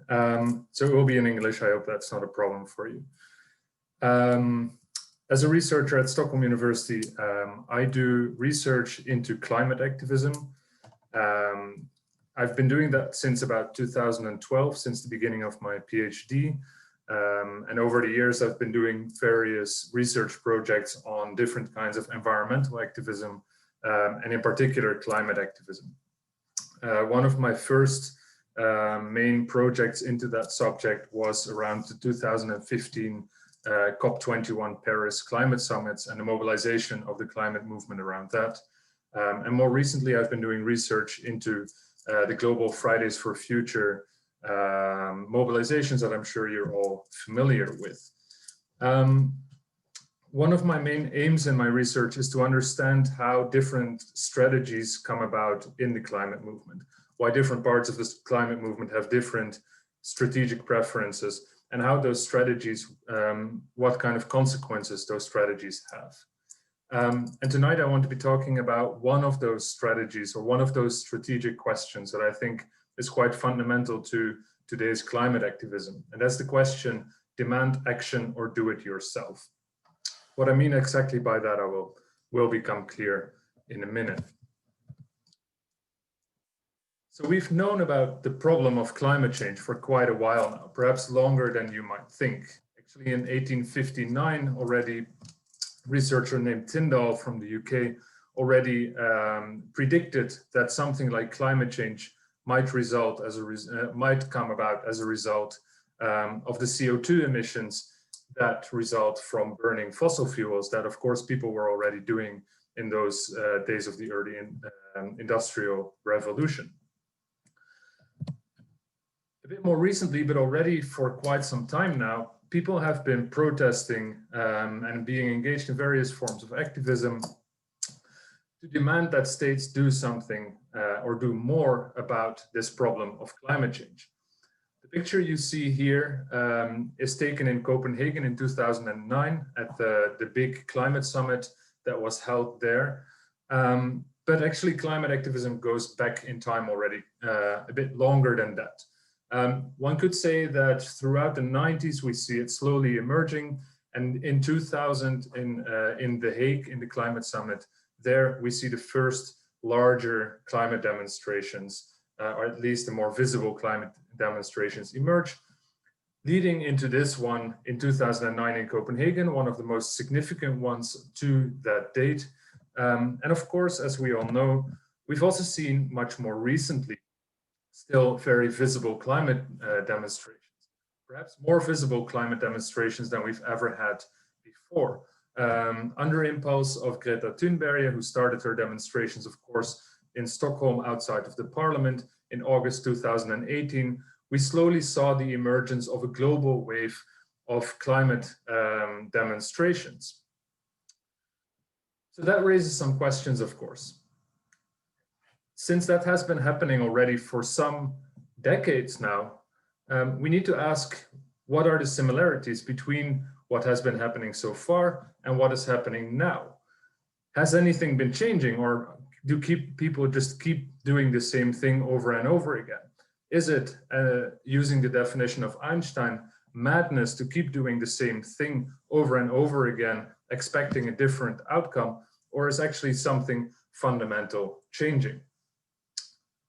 So it will be in English. I hope that's not a problem for you. As a researcher at Stockholm University, I do research into climate activism. I've been doing that since about 2012, since the beginning of my PhD. And over the years, I've been doing various research projects on different kinds of environmental activism, and in particular, climate activism. One of my first main projects into that subject was around the 2015 COP21 Paris climate summits and the mobilization of the climate movement around that. And more recently, I've been doing research into the global Fridays for Future mobilizations that I'm sure you're all familiar with. One of my main aims in my research is to understand how different strategies come about in the climate movement, why different parts of this climate movement have different strategic preferences, and how those strategies, what kind of consequences those strategies have. And tonight I want to be talking about one of those strategies or one of those strategic questions that I think is quite fundamental to today's climate activism. And that's the question, demand action or do it yourself. What I mean exactly by that will become clear in a minute. So we've known about the problem of climate change for quite a while now, perhaps longer than you might think. Actually, in 1859 already, a researcher named Tyndall from the UK already predicted that something like climate change might come about as a result of the CO2 emissions that result from burning fossil fuels that, of course, people were already doing in those days of the early industrial revolution. A bit more recently, but already for quite some time now, people have been protesting and being engaged in various forms of activism to demand that states do something or do more about this problem of climate change. The picture you see here is taken in Copenhagen in 2009 at the big climate summit that was held there. But actually climate activism goes back in time already, a bit longer than that. One could say that throughout the 90s, we see it slowly emerging. And in 2000, in The Hague, in the climate summit, there we see the first larger climate demonstrations, or at least the more visible climate demonstrations emerge, leading into this one in 2009 in Copenhagen, one of the most significant ones to that date. And of course, as we all know, we've also seen much more recently still very visible climate demonstrations, perhaps more visible climate demonstrations than we've ever had before. Under impulse of Greta Thunberg, who started her demonstrations, of course, in Stockholm outside of the parliament in August 2018, we slowly saw the emergence of a global wave of climate demonstrations. So that raises some questions, of course. Since that has been happening already for some decades now, we need to ask, what are the similarities between what has been happening so far and what is happening now? Has anything been changing, or do people just keep doing the same thing over and over again? Is it, using the definition of Einstein, madness to keep doing the same thing over and over again, expecting a different outcome, or is actually something fundamental changing?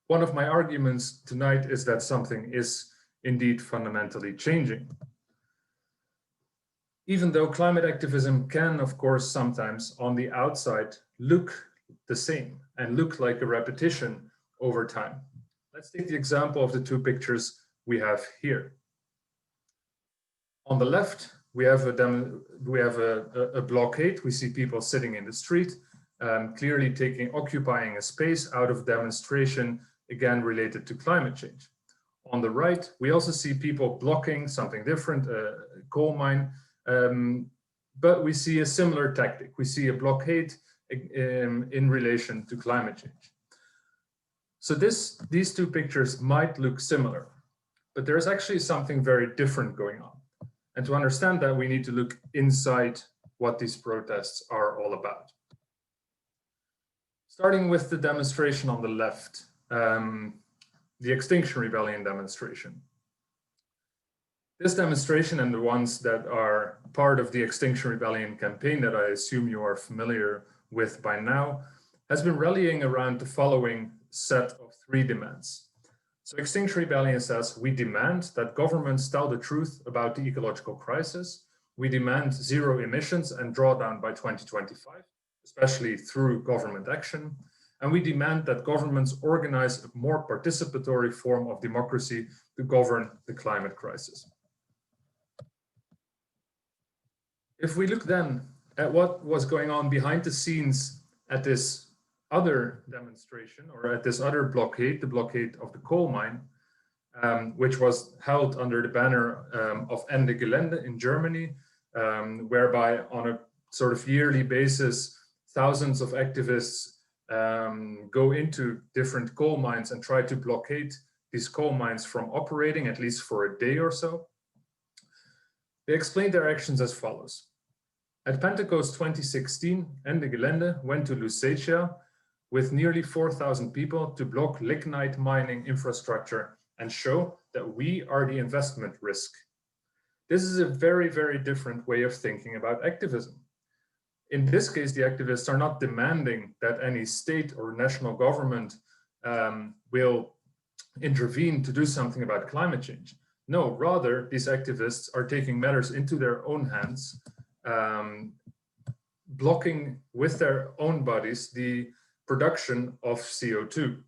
One of my arguments tonight is that something is indeed fundamentally changing. Even though climate activism can, of course, sometimes on the outside look the same and look like a repetition over time. Let's take the example of the two pictures we have here. On the left, we have a blockade. We see people sitting in the street, clearly occupying a space out of demonstration, again related to climate change. On the right, we also see people blocking something different, a coal mine, but we see a similar tactic. We see a blockade in relation to climate change. So these two pictures might look similar, but there's actually something very different going on. And to understand that, we need to look inside what these protests are all about. Starting with the demonstration on the left, the Extinction Rebellion demonstration. This demonstration and the ones that are part of the Extinction Rebellion campaign that I assume you are familiar with by now has been rallying around the following set of 3 demands. So Extinction Rebellion says, we demand that governments tell the truth about the ecological crisis. We demand 0 emissions and drawdown by 2025, especially through government action. And we demand that governments organize a more participatory form of democracy to govern the climate crisis. If we look then at what was going on behind the scenes at this other demonstration, or at this other blockade, the blockade of the coal mine, which was held under the banner of Ende Gelände in Germany, whereby on a sort of yearly basis, thousands of activists go into different coal mines and try to blockade these coal mines from operating, at least for a day or so. They explained their actions as follows. At Pentecost 2016, Ende Gelände went to Lusatia with nearly 4,000 people to block lignite mining infrastructure and show that we are the investment risk. This is a very, very different way of thinking about activism. In this case, the activists are not demanding that any state or national government will intervene to do something about climate change. No, rather, these activists are taking matters into their own hands, blocking with their own bodies the production of CO2.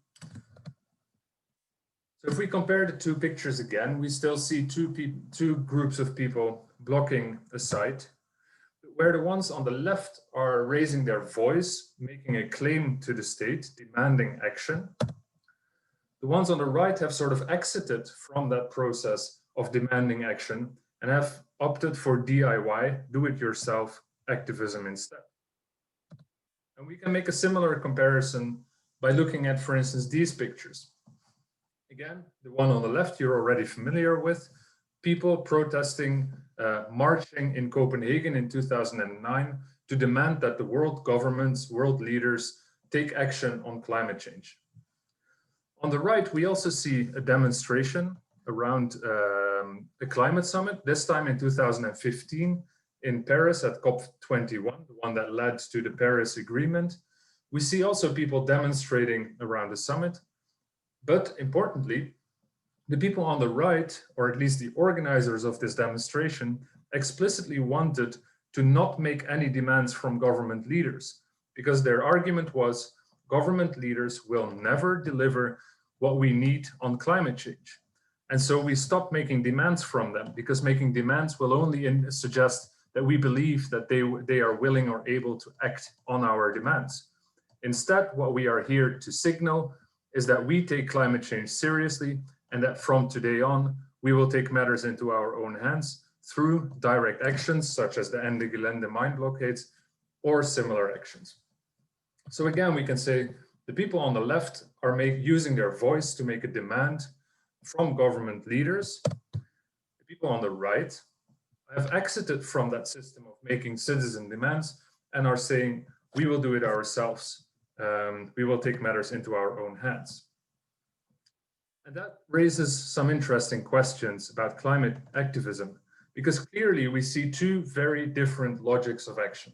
So if we compare the 2 pictures again, we still see two groups of people blocking a site, where the ones on the left are raising their voice, making a claim to the state, demanding action. The ones on the right have sort of exited from that process of demanding action and have opted for DIY, do-it-yourself activism instead. And we can make a similar comparison by looking at, for instance, these pictures. Again, the one on the left you're already familiar with, people protesting, marching in Copenhagen in 2009 to demand that the world governments, world leaders take action on climate change. On the right, we also see a demonstration around the climate summit, this time in 2015 in Paris at COP21, the one that led to the Paris Agreement. We see also people demonstrating around the summit, but importantly, the people on the right, or at least the organizers of this demonstration, explicitly wanted to not make any demands from government leaders, because their argument was government leaders will never deliver what we need on climate change. And so we stopped making demands from them, because making demands will only suggest that we believe that they are willing or able to act on our demands. Instead, what we are here to signal is that we take climate change seriously, and that from today on, we will take matters into our own hands through direct actions, such as the Ende Gelände mine blockades, or similar actions. So again, we can say the people on the left are using their voice to make a demand from government leaders. The people on the right have exited from that system of making citizen demands and are saying, we will do it ourselves. We will take matters into our own hands. And that raises some interesting questions about climate activism, because clearly we see 2 very different logics of action.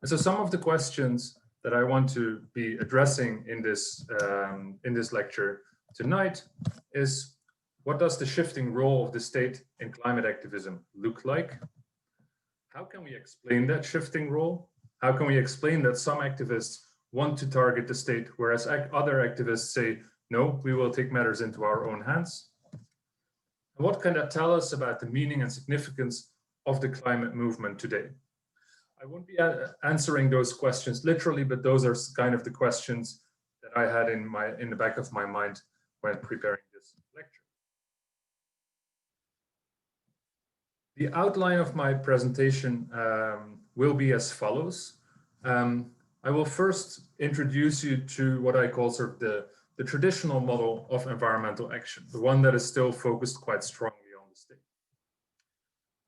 And so some of the questions that I want to be addressing in this lecture tonight is, what does the shifting role of the state in climate activism look like? How can we explain that shifting role? How can we explain that some activists want to target the state, whereas other activists say, no, we will take matters into our own hands? And what can that tell us about the meaning and significance of the climate movement today? I won't be answering those questions literally, but those are kind of the questions that I had in the back of my mind when preparing this lecture. The outline of my presentation will be as follows. I will first introduce you to what I call sort of the traditional model of environmental action, the one that is still focused quite strongly on the state.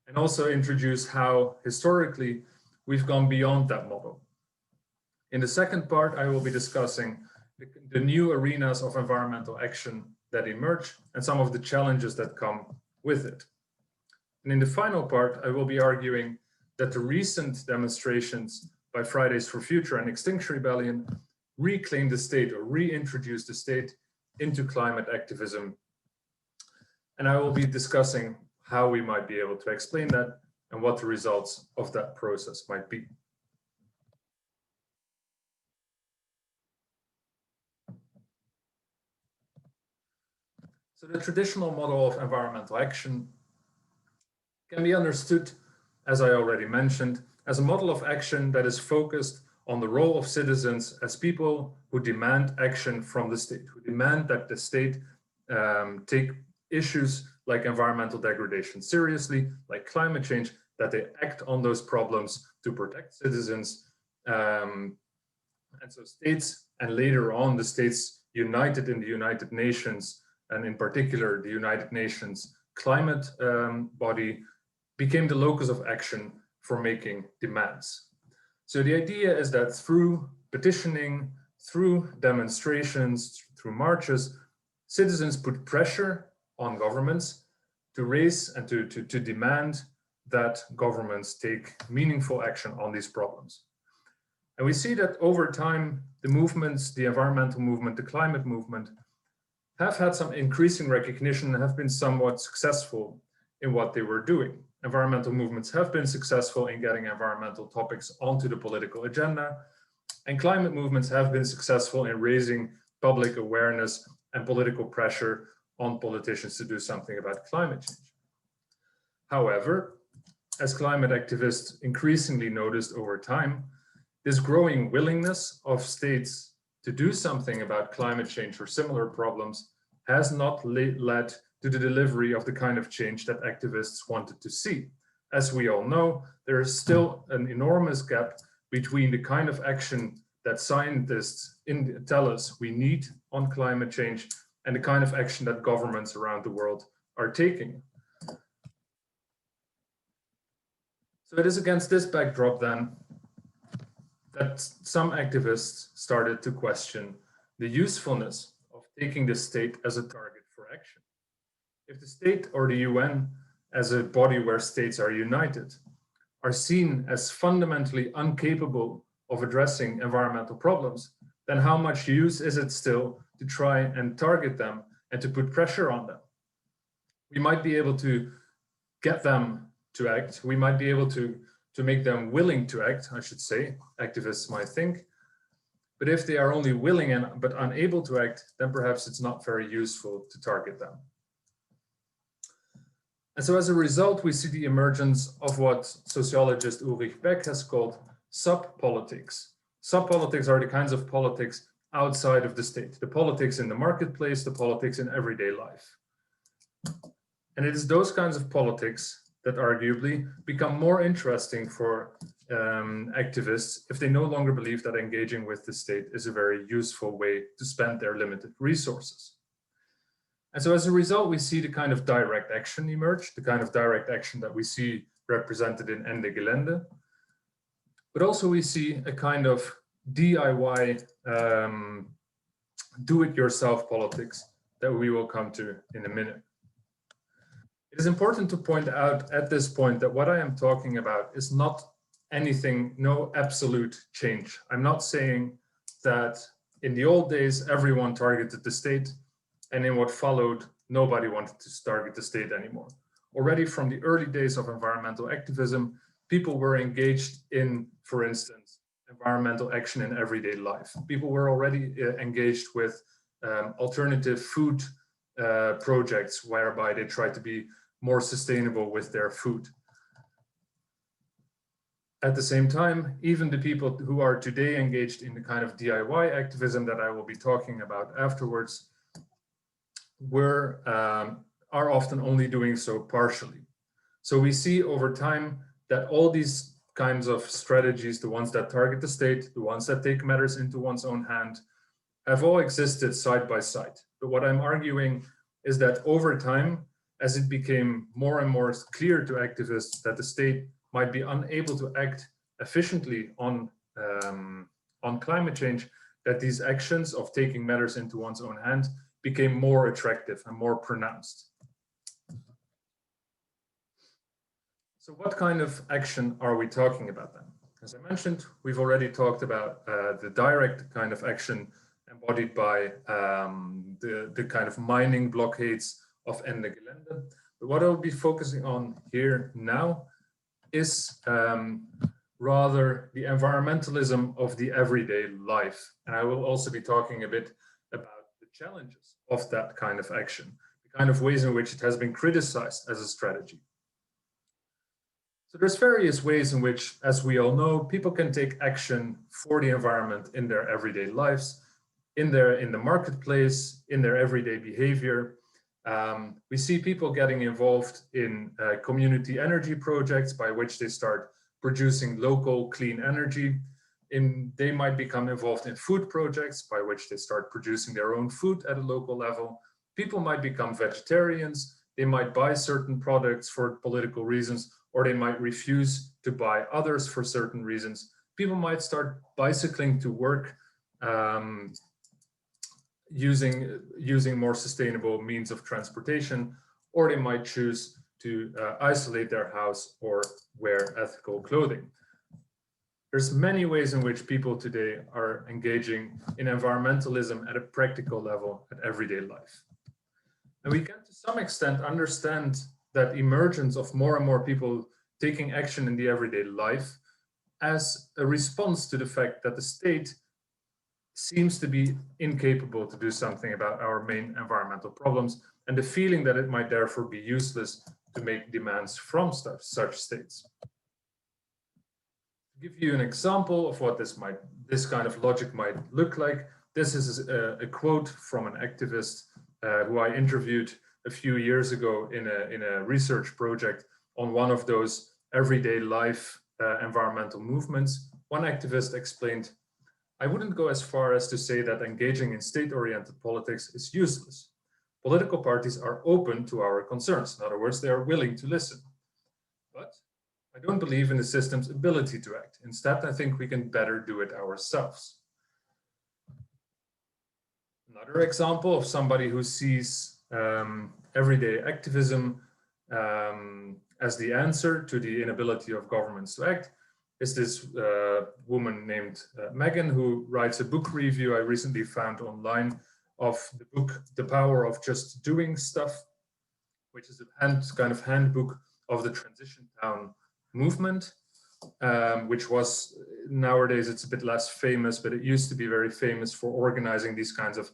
And also introduce how historically we've gone beyond that model. In the second part, I will be discussing the new arenas of environmental action that emerge and some of the challenges that come with it. And in the final part, I will be arguing that the recent demonstrations by Fridays for Future and Extinction Rebellion reclaim the state or reintroduce the state into climate activism. And I will be discussing how we might be able to explain that and what the results of that process might be. So the traditional model of environmental action can be understood, as I already mentioned, as a model of action that is focused on the role of citizens as people who demand action from the state, who demand that the state take issues like environmental degradation seriously, like climate change, that they act on those problems to protect citizens. And so states, and later on the states united in the United Nations, and in particular the United Nations climate body, became the locus of action for making demands. So the idea is that through petitioning, through demonstrations, through marches, citizens put pressure on governments to raise and to demand that governments take meaningful action on these problems. And we see that over time, the movements, the environmental movement, the climate movement, have had some increasing recognition and have been somewhat successful in what they were doing. Environmental movements have been successful in getting environmental topics onto the political agenda, and climate movements have been successful in raising public awareness and political pressure on politicians to do something about climate change. However, as climate activists increasingly noticed over time, this growing willingness of states to do something about climate change or similar problems has not led to the delivery of the kind of change that activists wanted to see. As we all know, there is still an enormous gap between the kind of action that scientists tell us we need on climate change and the kind of action that governments around the world are taking. So it is against this backdrop then that some activists started to question the usefulness of taking the state as a target for action. If the state or the UN, as a body where states are united, are seen as fundamentally incapable of addressing environmental problems, then how much use is it still to try and target them and to put pressure on them? We might be able to get them to act. We might be able to make them willing to act, I should say, activists might think. But if they are only willing but unable to act, then perhaps it's not very useful to target them. And so as a result, we see the emergence of what sociologist Ulrich Beck has called sub-politics. Sub-politics are the kinds of politics outside of the state, the politics in the marketplace, the politics in everyday life. And it is those kinds of politics that arguably become more interesting for activists if they no longer believe that engaging with the state is a very useful way to spend their limited resources. And so as a result, we see the kind of direct action emerge, the kind of direct action that we see represented in Ende Gelände. But also we see a kind of DIY, do-it-yourself politics that we will come to in a minute. It is important to point out at this point that what I am talking about is not anything, no absolute change. I'm not saying that in the old days, everyone targeted the state, and in what followed, nobody wanted to target the state anymore. Already from the early days of environmental activism, people were engaged in, for instance, environmental action in everyday life. People were already engaged with alternative food projects whereby they tried to be more sustainable with their food. At the same time, even the people who are today engaged in the kind of DIY activism that I will be talking about afterwards are often only doing so partially. So we see over time that all these kinds of strategies, the ones that target the state, the ones that take matters into one's own hand, have all existed side by side. But what I'm arguing is that over time, as it became more and more clear to activists that the state might be unable to act efficiently on climate change, that these actions of taking matters into one's own hand became more attractive and more pronounced. So what kind of action are we talking about then? As I mentioned, we've already talked about the direct kind of action embodied by the kind of mining blockades of Ende Gelände. But what I'll be focusing on here now is rather the environmentalism of the everyday life. And I will also be talking a bit about the challenges of that kind of action, the kind of ways in which it has been criticized as a strategy. So there's various ways in which, as we all know, people can take action for the environment in their everyday lives, in the marketplace, in their everyday behavior. We see people getting involved in community energy projects by which they start producing local clean energy. They might become involved in food projects by which they start producing their own food at a local level. People might become vegetarians. They might buy certain products for political reasons, or they might refuse to buy others for certain reasons. People might start bicycling to work using more sustainable means of transportation, or they might choose to isolate their house or wear ethical clothing. There's many ways in which people today are engaging in environmentalism at a practical level at everyday life. And we can to some extent understand that emergence of more and more people taking action in the everyday life as a response to the fact that the state seems to be incapable to do something about our main environmental problems, and the feeling that it might therefore be useless to make demands from such states. To give you an example of what this kind of logic might look like, this is a quote from an activist who I interviewed a few years ago in a research project on one of those everyday life environmental movements. One activist explained, "I wouldn't go as far as to say that engaging in state-oriented politics is useless. Political parties are open to our concerns. In other words, they are willing to listen. But I don't believe in the system's ability to act. Instead, I think we can better do it ourselves." Another example of somebody who sees everyday activism as the answer to the inability of governments to act is this woman named Megan, who writes a book review I recently found online of the book The Power of Just Doing Stuff, which is a kind of handbook of the transition town movement, which was, nowadays it's a bit less famous, but it used to be very famous for organizing these kinds of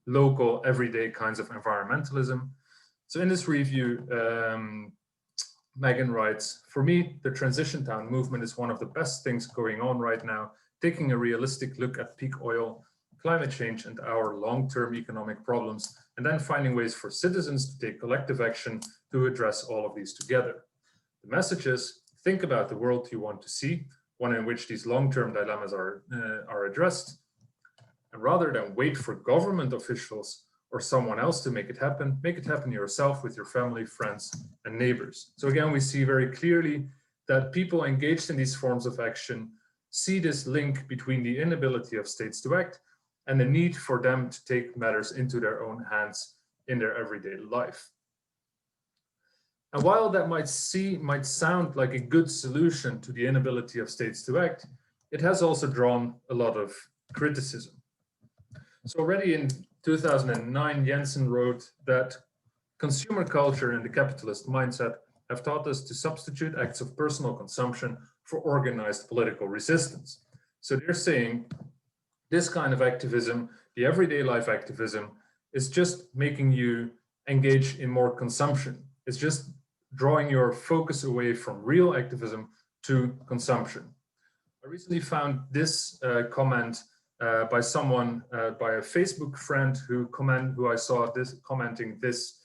local, everyday kinds of environmentalism. So in this review, Megan writes, "For me, the transition town movement is one of the best things going on right now, taking a realistic look at peak oil, climate change, and our long-term economic problems, and then finding ways for citizens to take collective action to address all of these together. The message is, think about the world you want to see, one in which these long-term dilemmas are addressed, and rather than wait for government officials or someone else to make it happen yourself with your family, friends, and neighbors." So again, we see very clearly that people engaged in these forms of action see this link between the inability of states to act and the need for them to take matters into their own hands in their everyday life. And while that might sound like a good solution to the inability of states to act, it has also drawn a lot of criticism. So already in 2009, Jensen wrote that consumer culture and the capitalist mindset have taught us to substitute acts of personal consumption for organized political resistance. So they're saying this kind of activism, the everyday life activism, is just making you engage in more consumption. It's just drawing your focus away from real activism to consumption. I recently found this comment by someone, by a Facebook friend who I saw this commenting this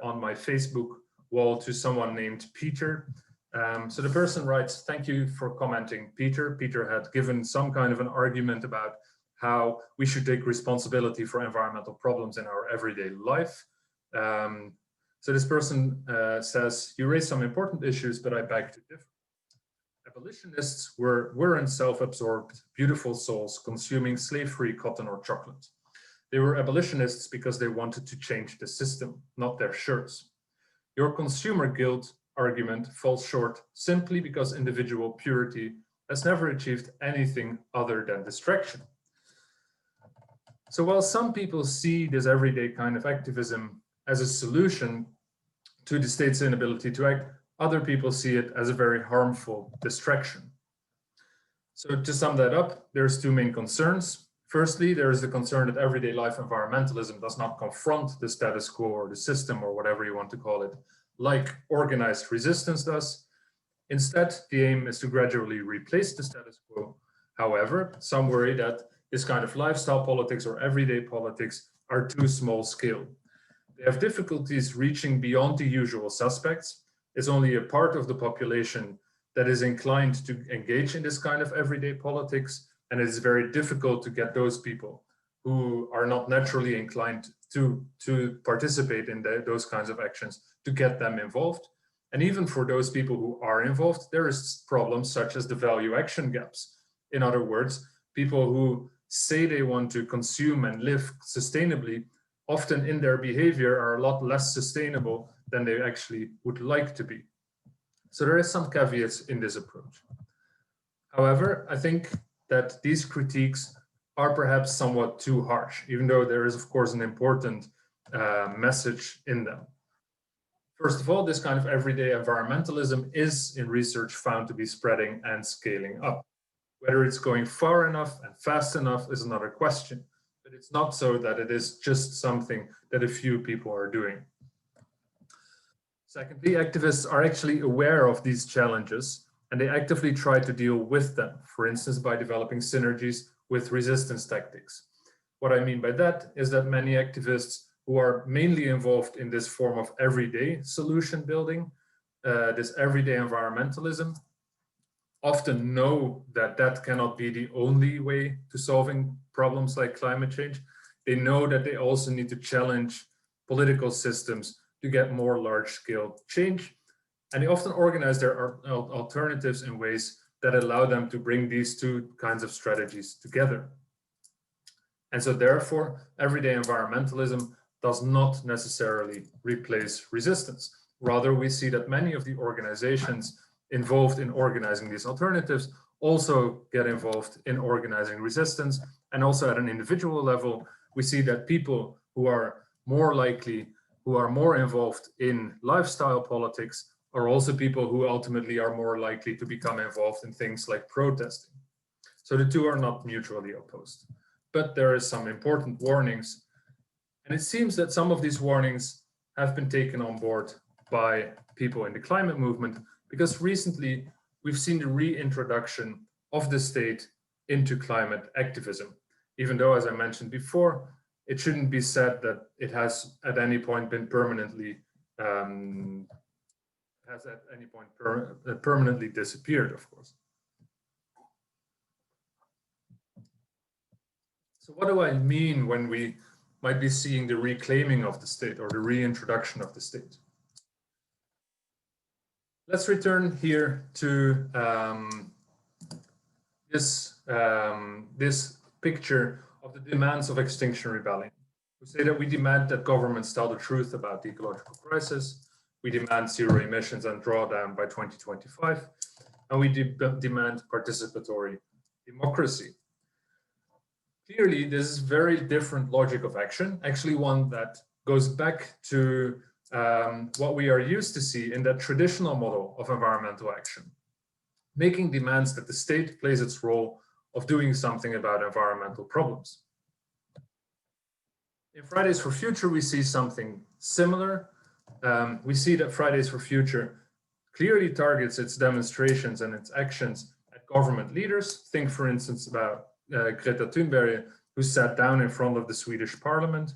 on my Facebook wall to someone named Peter. So the person writes, "Thank you for commenting, Peter." Peter had given some kind of an argument about how we should take responsibility for environmental problems in our everyday life. So this person says, "You raise some important issues, but I beg to differ. Abolitionists weren't self-absorbed, beautiful souls consuming slave-free cotton or chocolate. They were abolitionists because they wanted to change the system, not their shirts. Your consumer guilt argument falls short simply because individual purity has never achieved anything other than distraction. So while some people see this everyday kind of activism as a solution to the state's inability to act, other people see it as a very harmful distraction. So to sum that up, there's two main concerns. Firstly, there is the concern that everyday life environmentalism does not confront the status quo or the system or whatever you want to call it, like organized resistance does. Instead, the aim is to gradually replace the status quo. However, some worry that this kind of lifestyle politics or everyday politics are too small scale. They have difficulties reaching beyond the usual suspects. It's only a part of the population that is inclined to engage in this kind of everyday politics, and it is very difficult to get those people who are not naturally inclined to participate in those kinds of actions, to get them involved. And even for those people who are involved, there is problems such as the value action gaps. In other words, people who say they want to consume and live sustainably, often in their behavior are a lot less sustainable than they actually would like to be. So there is some caveats in this approach. However, I think that these critiques are perhaps somewhat too harsh, even though there is, of course, an important message in them. First of all, this kind of everyday environmentalism is in research found to be spreading and scaling up. Whether it's going far enough and fast enough is another question, but it's not so that it is just something that a few people are doing. Secondly, activists are actually aware of these challenges and they actively try to deal with them, for instance, by developing synergies with resistance tactics. What I mean by that is that many activists who are mainly involved in this form of everyday solution building, this everyday environmentalism, often know that that cannot be the only way to solving problems like climate change. They know that they also need to challenge political systems to get more large-scale change. And they often organize their alternatives in ways that allow them to bring these two kinds of strategies together. And so therefore, everyday environmentalism does not necessarily replace resistance. Rather, we see that many of the organizations involved in organizing these alternatives also get involved in organizing resistance. And also at an individual level, we see that people who are more likely, who are more involved in lifestyle politics are also people who ultimately are more likely to become involved in things like protesting. So the two are not mutually opposed. But there is some important warnings. And it seems that some of these warnings have been taken on board by people in the climate movement, because recently we've seen the reintroduction of the state into climate activism, even though, as I mentioned before, it shouldn't be said that it has at any point been permanently permanently disappeared, of course. So what do I mean when we might be seeing the reclaiming of the state or the reintroduction of the state? Let's return here to this picture of the demands of Extinction Rebellion, who say that we demand that governments tell the truth about the ecological crisis, we demand zero emissions and drawdown by 2025, and we demand participatory democracy. Clearly, this is very different logic of action, actually one that goes back to what we are used to see in that traditional model of environmental action, making demands that the state plays its role of doing something about environmental problems. In Fridays for Future, we see something similar. We see that Fridays for Future clearly targets its demonstrations and its actions at government leaders. Think, for instance, about Greta Thunberg, who sat down in front of the Swedish parliament.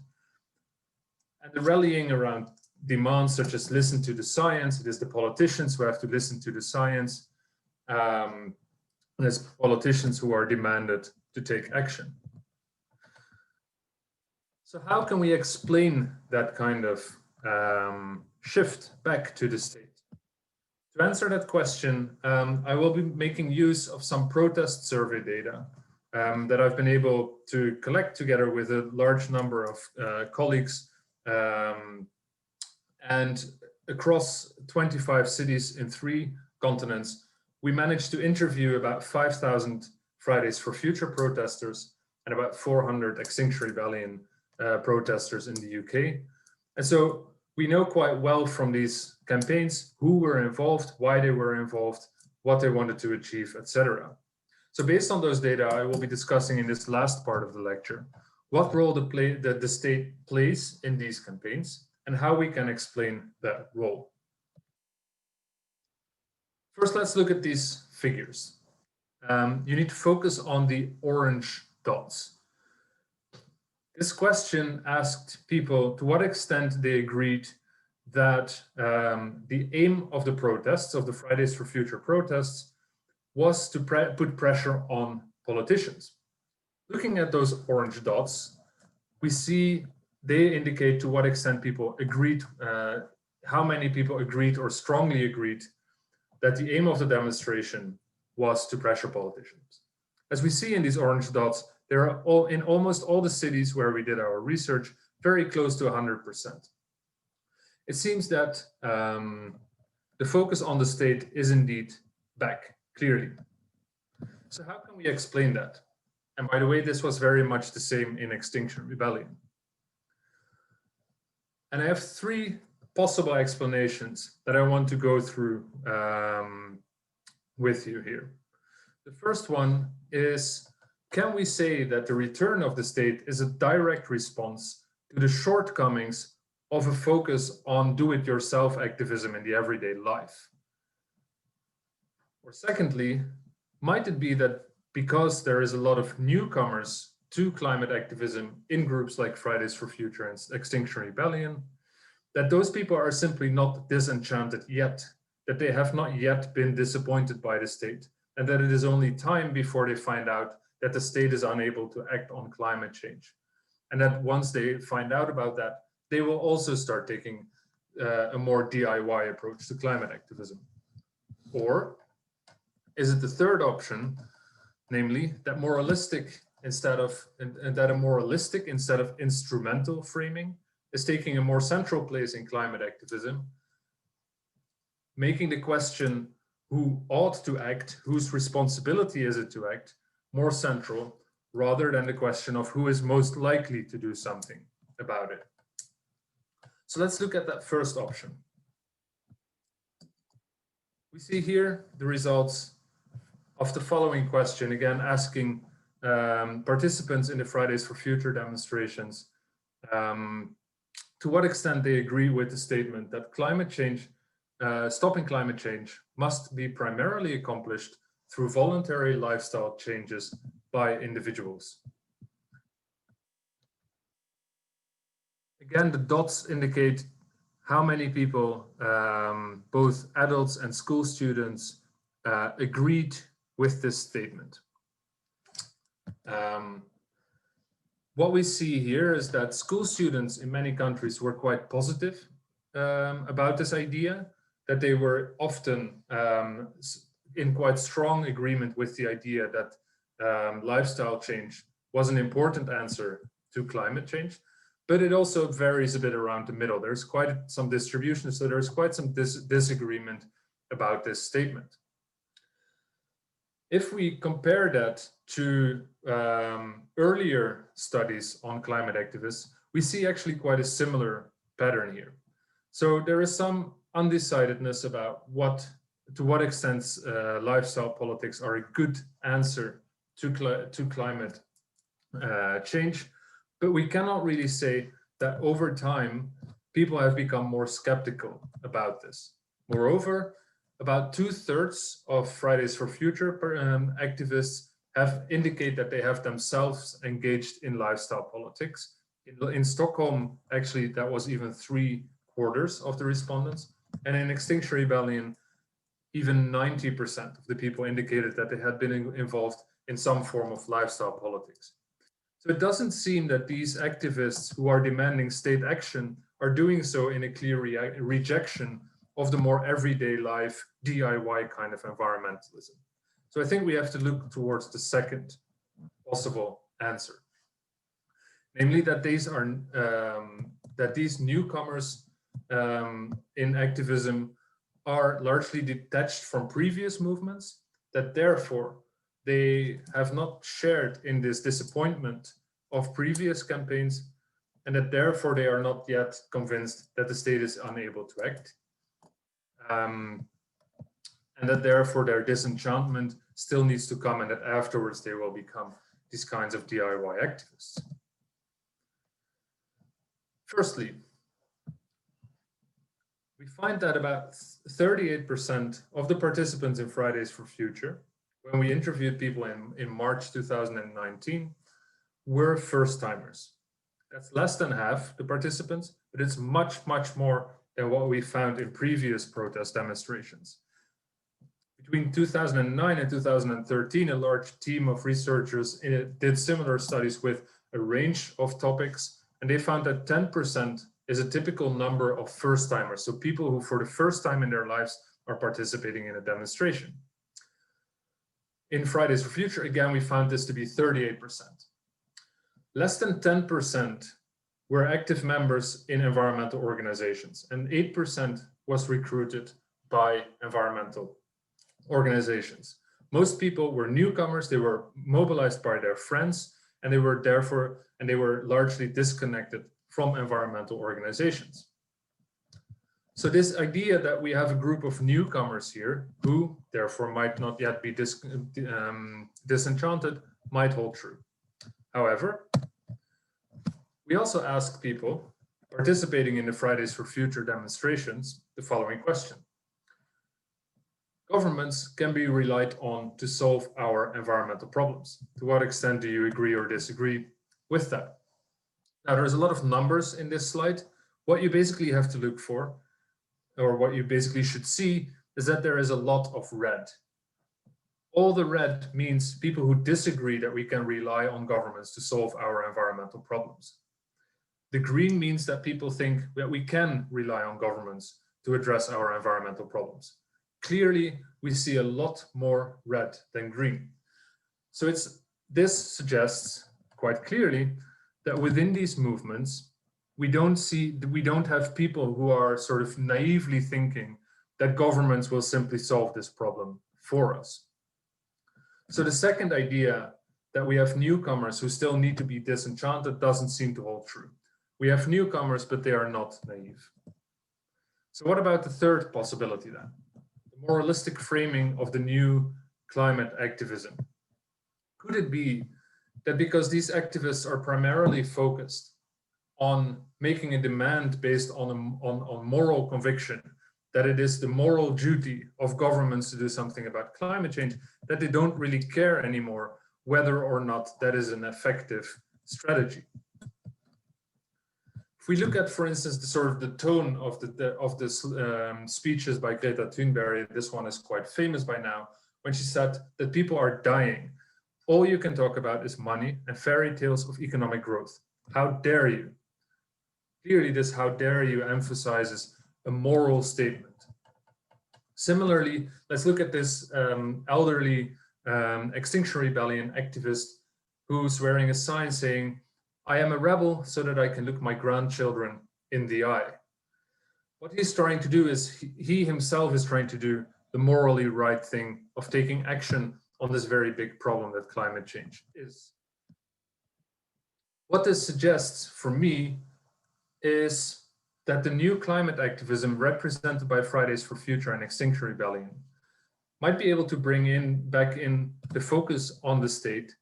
And the rallying around demands such as listen to the science, it is the politicians who have to listen to the science. There's politicians who are demanded to take action. So how can we explain that kind of shift back to the state? To answer that question, I will be making use of some protest survey data that I've been able to collect together with a large number of colleagues. And across 25 cities in 3 continents, we managed to interview about 5,000 Fridays for Future protesters and about 400 Extinction Rebellion protesters in the UK. And so we know quite well from these campaigns who were involved, why they were involved, what they wanted to achieve, etc. So based on those data, I will be discussing in this last part of the lecture what role the state plays in these campaigns and how we can explain that role. First, let's look at these figures. You need to focus on the orange dots. This question asked people to what extent they agreed that the aim of the protests, of the Fridays for Future protests, was to put pressure on politicians. Looking at those orange dots, we see they indicate to what extent people agreed, how many people agreed or strongly agreed that the aim of the demonstration was to pressure politicians. As we see in these orange dots, there are in almost all the cities where we did our research, very close to 100%. It seems that the focus on the state is indeed back, clearly. So how can we explain that? And by the way, this was very much the same in Extinction Rebellion. And I have 3 possible explanations that I want to go through with you here. The first one is, can we say that the return of the state is a direct response to the shortcomings of a focus on do-it-yourself activism in the everyday life? Or secondly, might it be that because there is a lot of newcomers to climate activism in groups like Fridays for Future and Extinction Rebellion, that those people are simply not disenchanted yet, that they have not yet been disappointed by the state, and that it is only time before they find out that the state is unable to act on climate change. And that once they find out about that, they will also start taking a more DIY approach to climate activism. Or is it the third option, namely that moralistic instead of instrumental framing is taking a more central place in climate activism, making the question who ought to act, whose responsibility is it to act, more central, rather than the question of who is most likely to do something about it. So let's look at that first option. We see here the results of the following question, again asking participants in the Fridays for Future demonstrations to what extent they agree with the statement that climate change, stopping climate change must be primarily accomplished through voluntary lifestyle changes by individuals. Again, the dots indicate how many people, both adults and school students, agreed with this statement. What we see here is that school students in many countries were quite positive about this idea, that they were often in quite strong agreement with the idea that lifestyle change was an important answer to climate change, but it also varies a bit around the middle. There's quite some distribution, so there's quite some disagreement about this statement. If we compare that to earlier studies on climate activists, we see actually quite a similar pattern here. So there is some undecidedness about to what extent lifestyle politics are a good answer to climate change, but we cannot really say that over time people have become more skeptical about this. Moreover, about 2/3 of Fridays for Future activists have indicated that they have themselves engaged in lifestyle politics. In Stockholm, actually, that was even 3/4 of the respondents. And in Extinction Rebellion, even 90% of the people indicated that they had been involved in some form of lifestyle politics. So it doesn't seem that these activists who are demanding state action are doing so in a clear rejection of the more everyday life DIY kind of environmentalism. So I think we have to look towards the second possible answer, namely that these newcomers in activism are largely detached from previous movements, that therefore they have not shared in this disappointment of previous campaigns, and that therefore they are not yet convinced that the state is unable to act. And that therefore their disenchantment still needs to come, and that afterwards they will become these kinds of DIY activists. Firstly, we find that about 38% of the participants in Fridays for Future, when we interviewed people in March 2019, were first-timers. That's less than half the participants, but it's much, much more than what we found in previous protest demonstrations. Between 2009 and 2013, a large team of researchers did similar studies with a range of topics, and they found that 10% is a typical number of first-timers, so people who for the first time in their lives are participating in a demonstration. In Fridays for Future, again, we found this to be 38%. Less than 10% were active members in environmental organizations, and 8% was recruited by environmental organizations. Most people were newcomers, they were mobilized by their friends, and they were largely disconnected from environmental organizations. So this idea that we have a group of newcomers here, who therefore might not yet be disenchanted, might hold true. However, we also ask people participating in the Fridays for Future demonstrations the following question. Governments can be relied on to solve our environmental problems. To what extent do you agree or disagree with that? Now, there's a lot of numbers in this slide. What you basically have to look for, or what you basically should see, is that there is a lot of red. All the red means people who disagree that we can rely on governments to solve our environmental problems. The green means that people think that we can rely on governments to address our environmental problems. Clearly, we see a lot more red than green. So this suggests quite clearly that within these movements, we don't have people who are sort of naively thinking that governments will simply solve this problem for us. So the second idea, that we have newcomers who still need to be disenchanted, doesn't seem to hold true. We have newcomers, but they are not naive. So what about the third possibility then? The moralistic framing of the new climate activism. Could it be that because these activists are primarily focused on making a demand based on moral conviction, that it is the moral duty of governments to do something about climate change, that they don't really care anymore whether or not that is an effective strategy? If we look at, for instance, the tone of the speeches by Greta Thunberg, this one is quite famous by now, when she said that people are dying. All you can talk about is money and fairy tales of economic growth. How dare you? Clearly, this "how dare you" emphasizes a moral statement. Similarly, let's look at this elderly Extinction Rebellion activist who's wearing a sign saying, "I am a rebel so that I can look my grandchildren in the eye." What he's trying to do is, he himself is trying to do the morally right thing of taking action on this very big problem that climate change is. What this suggests for me is that the new climate activism represented by Fridays for Future and Extinction Rebellion might be able to bring back in the focus on the state,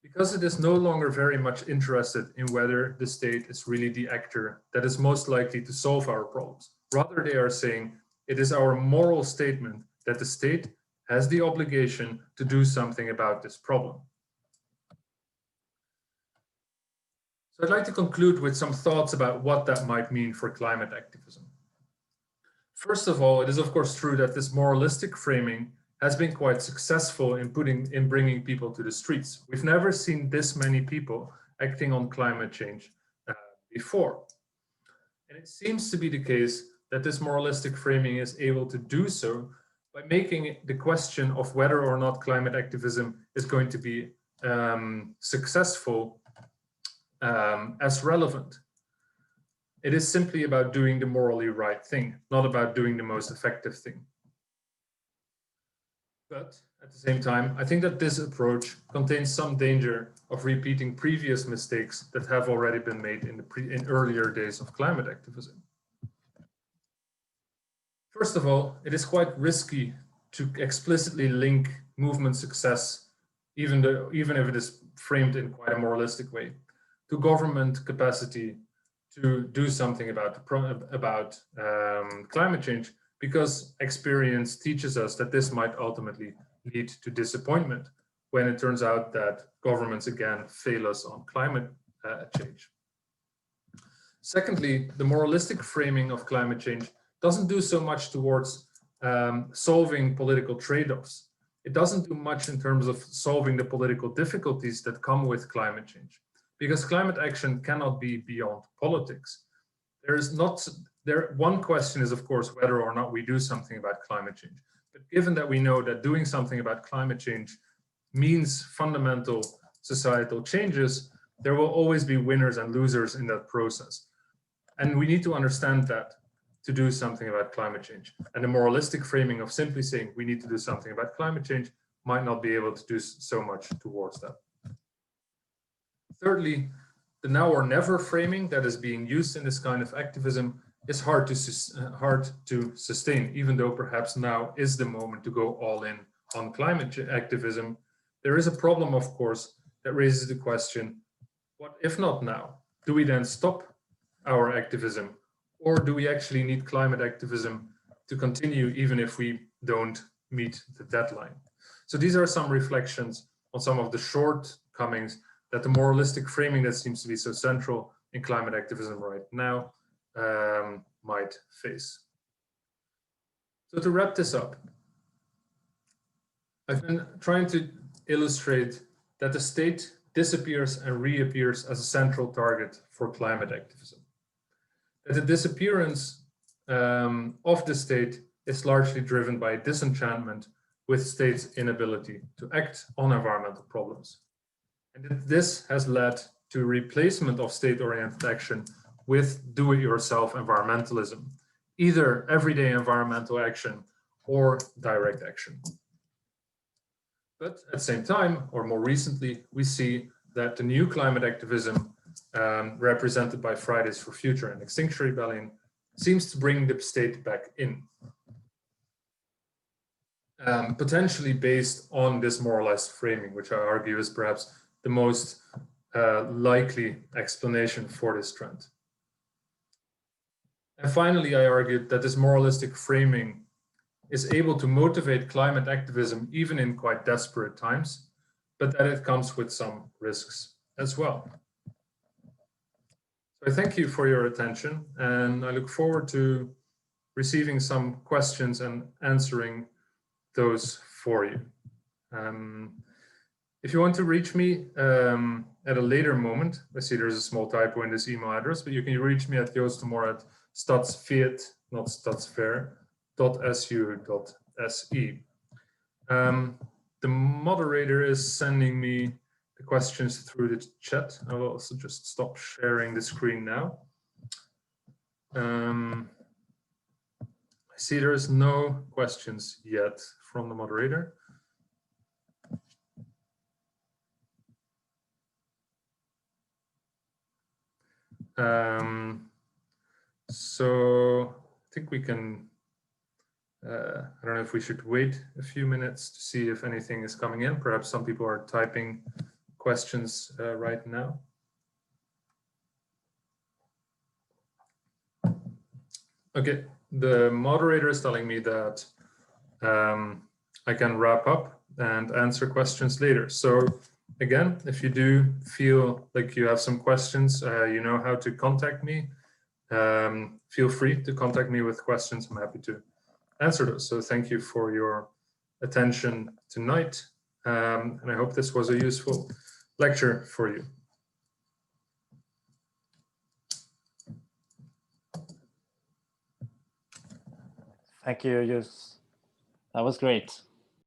because it is no longer very much interested in whether the state is really the actor that is most likely to solve our problems. Rather, they are saying it is our moral statement that the state has the obligation to do something about this problem. So I'd like to conclude with some thoughts about what that might mean for climate activism. First of all, it is of course true that this moralistic framing has been quite successful in bringing people to the streets. We've never seen this many people acting on climate change before. And it seems to be the case that this moralistic framing is able to do so by making the question of whether or not climate activism is going to be successful as relevant. It is simply about doing the morally right thing, not about doing the most effective thing. But at the same time, I think that this approach contains some danger of repeating previous mistakes that have already been made in earlier days of climate activism. First of all, it is quite risky to explicitly link movement success, even if it is framed in quite a moralistic way, to government capacity to do something about climate change, because experience teaches us that this might ultimately lead to disappointment when it turns out that governments again fail us on climate change. Secondly, the moralistic framing of climate change doesn't do so much towards solving political trade-offs. It doesn't do much in terms of solving the political difficulties that come with climate change, because climate action cannot be beyond politics. One question is, of course, whether or not we do something about climate change. But given that we know that doing something about climate change means fundamental societal changes, there will always be winners and losers in that process. And we need to understand that to do something about climate change. And the moralistic framing of simply saying we need to do something about climate change might not be able to do so much towards that. Thirdly, the now or never framing that is being used in this kind of activism is hard to sustain, even though perhaps now is the moment to go all in on climate activism. There is a problem, of course, that raises the question, what if not now? Do we then stop our activism? Or do we actually need climate activism to continue even if we don't meet the deadline? So these are some reflections on some of the shortcomings that the moralistic framing that seems to be so central in climate activism right now might face. So to wrap this up, I've been trying to illustrate that the state disappears and reappears as a central target for climate activism. That the disappearance of the state is largely driven by disenchantment with state's inability to act on environmental problems. And that this has led to replacement of state-oriented action with do-it-yourself environmentalism, either everyday environmental action or direct action. But at the same time, or more recently, we see that the new climate activism represented by Fridays for Future and Extinction Rebellion seems to bring the state back in. Potentially based on this moralized framing, which I argue is perhaps the most likely explanation for this trend. And finally, I argued that this moralistic framing is able to motivate climate activism even in quite desperate times, but that it comes with some risks as well. So I thank you for your attention, and I look forward to receiving some questions and answering those for you. If you want to reach me at a later moment, I see there's a small typo in this email address, but you can reach me at Joost de Moor at stadsfiet, not stadsfair.su.se. The moderator is sending me the questions through the chat. I will also just stop sharing the screen now. I see there's no questions yet from the moderator. So I think we can, I don't know if we should wait a few minutes to see if anything is coming in. Perhaps some people are typing questions right now. Okay, the moderator is telling me that I can wrap up and answer questions later. So again, if you do feel like you have some questions, you know how to contact me. Feel free to contact me with questions. I'm happy to answer those. So thank you for your attention tonight. And I hope this was a useful lecture for you. Thank you, Joost. That was great.